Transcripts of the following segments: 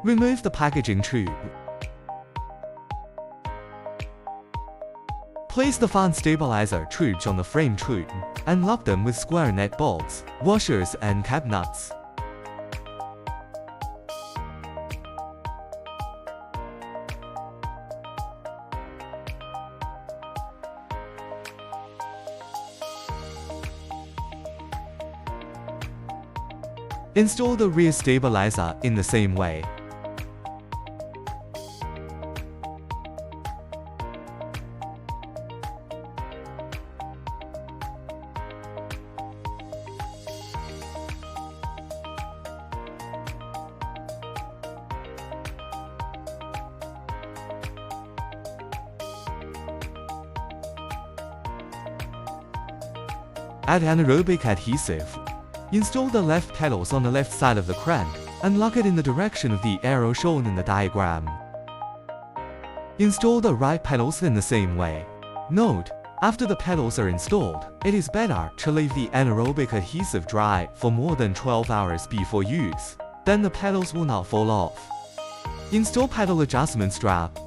Remove the packaging tube. Place the fan stabilizer tubes on the frame tube and lock them with square neck bolts, washers and cap nuts. Install the rear stabilizer in the same way. Add anaerobic adhesive. Install the left pedals on the left side of the crank and lock it in the direction of the arrow shown in the diagram. Install the right pedals in the same way. Note, after the pedals are installed, it is better to leave the anaerobic adhesive dry for more than 12 hours before use. Then the pedals will not fall off. Install pedal adjustment strap.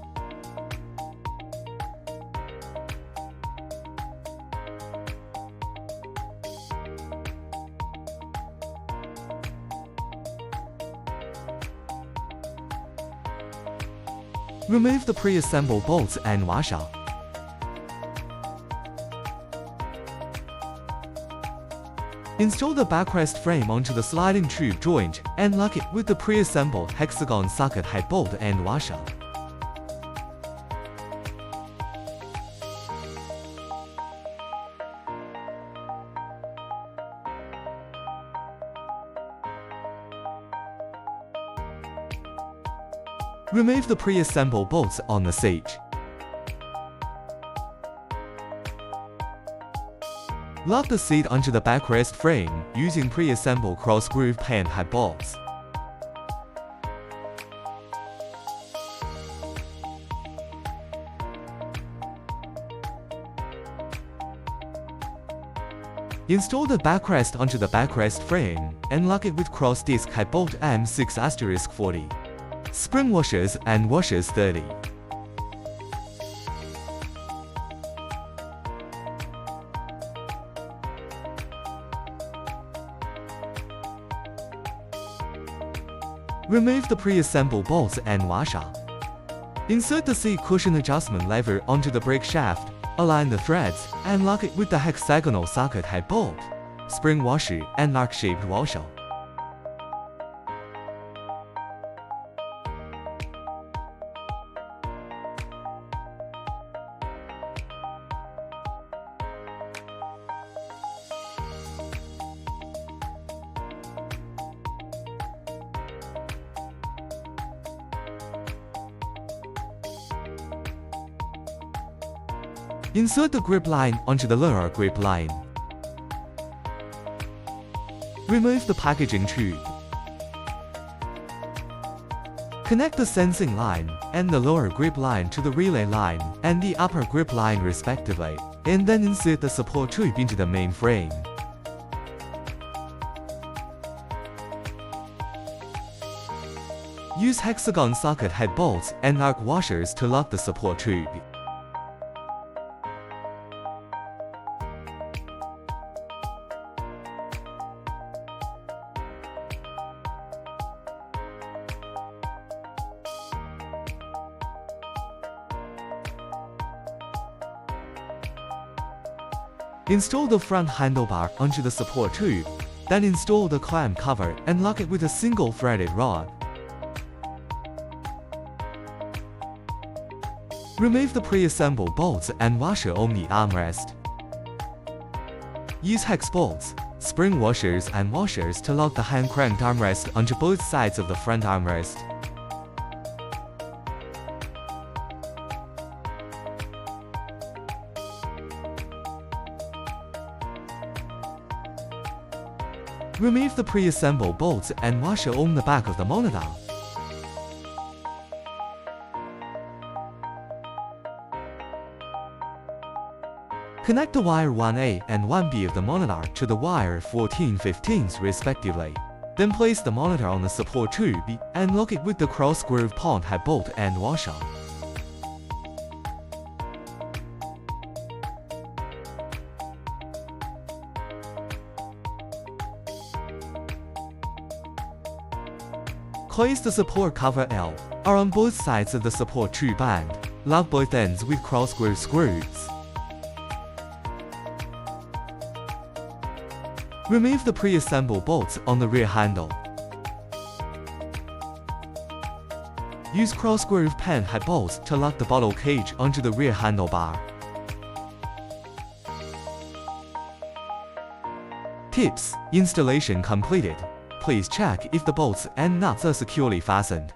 Remove the pre-assembled bolts and washer. Install the backrest frame onto the sliding tube joint and lock it with the pre-assembled hexagon socket head bolt and washer. Remove the pre-assembled bolts on the seat. Lock the seat onto the backrest frame using pre-assembled cross-groove pen head bolts. Install the backrest onto the backrest frame and lock it with cross-disc head bolt M6*40. Spring washers and washers 30. Remove the pre-assembled bolts and washer. Insert the seat cushion adjustment lever onto the brake shaft, align the threads, and lock it with the hexagonal socket head bolt, spring washer, and arc-shaped washer. Insert the grip line onto the lower grip line. Remove the packaging tube. Connect the sensing line and the lower grip line to the relay line and the upper grip line respectively, and then insert the support tube into the main frame. Use hexagon socket head bolts and arc washers to lock the support tube. Install the front handlebar onto the support tube, then install the clamp cover and lock it with a single threaded rod. Remove the pre-assembled bolts and washer on the armrest. Use hex bolts, spring washers and washers to lock the hand-cranked armrest onto both sides of the front armrest. Remove the pre-assembled bolts and washer on the back of the monitor. Connect the wire 1A and 1B of the monitor to the wire 14/15 respectively. Then place the monitor on the support tube and lock it with the cross-groove pond head bolt and washer. Place the support cover L are on both sides of the support tube and lock both ends with cross-groove screws. Remove the pre-assembled bolts on the rear handle. Use cross-groove pen head bolts to lock the bottle cage onto the rear handlebar. Tips: installation completed. Please check if the bolts and nuts are securely fastened.